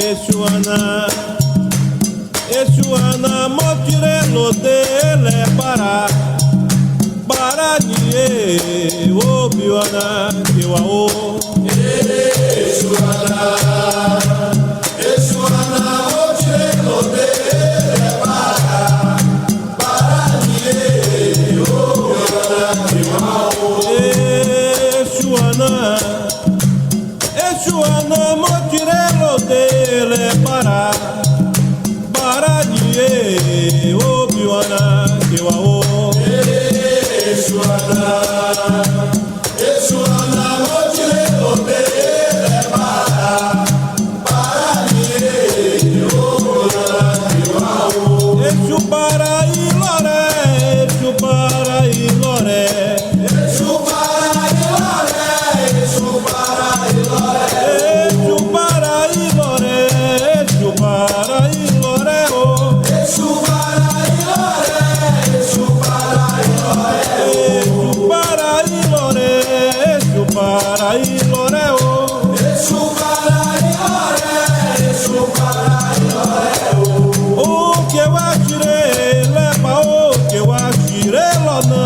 Eshuana, Eshuana, motirelo dele para nie, o biwana, kiwao. Eshuana, Eshuana, motirelo dele para nie, o biwana, kiwao. Eshuana, Eshuana, motirelo dele para nie, o biwana, kiwao. Eshuana, Eshuana, motirelo dele para nie, o biwana, kiwao. Eshu para ilore, Eshu para ilore, Eshu para ilore, Eshu para ilore, Eshu para ilore, Eshu para ilore, oh. Eshu para ilore, Eshu para ilore, Eshu para ilore, Eshu para ilore, oh. Eshu para ilore, Eshu para ilore, oh. O que eu atirei leva o que eu atirei lona.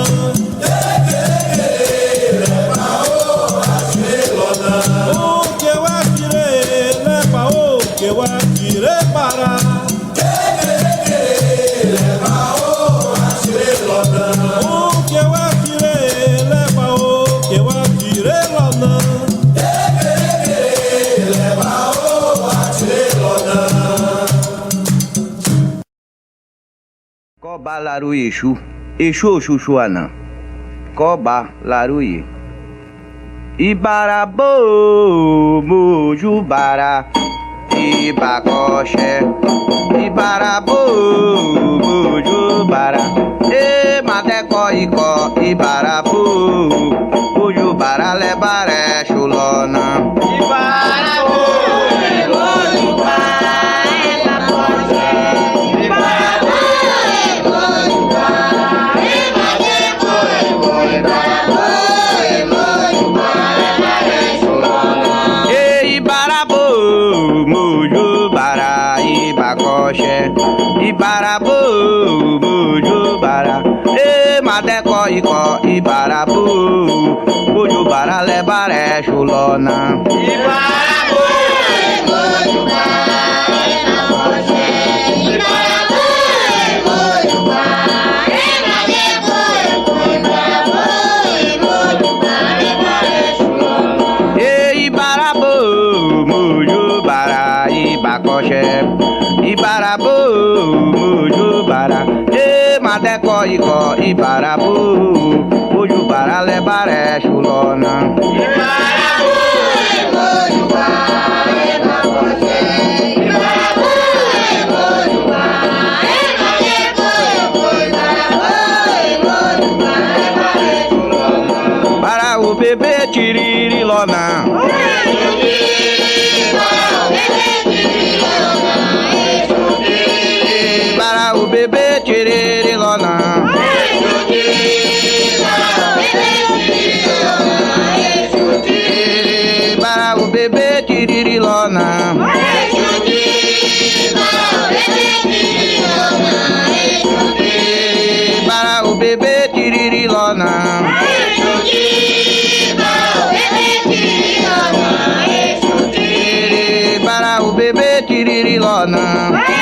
O que eu atirei leva o que eu atirei para. O que eu atirei leva o que eu atirei lona. Koba laru Exu, Exu Oxuxuana, Koba laruye. Ibarabo, Mojubara, Ibacoxe, Ibarabo, Mojubara, E Madeco Ico, Ibarabo, Mojubara, Lebare, Chulona. Ibarabo, Mojubara, Ibacoxe, Ibarabo, Mojubara, Ibadeco Ico, Ibarabo. Ibarabo, Mojubara, E Madeco Ico, Ibarabo, Mojubara, Lebare, Chulona. Ibarabo, Mojubara, Ibacoxe, Ibarabo, Mojubara, E Madeco Ico, Ibarabo, Mojubara, Lebare, Chulona. E Ibarabo, Mojubara, Ibacoxe, Ibarabo, Mojubara, E Madeco Ico, Ibarabo, Mojubara, Lebare, Chulona. Ibarabo, Mojubara, Ibacoxe, Ibarabo, Mojubara, E Madeco Ico, Ibarabo, Mojubara, Lebare, Chulona. Para o bebê Tiririlona. Para o bebê Tiririlona. Para o bebê Tiririlona. Para o bebê Tiririlona. Para o bebê Tiririlona.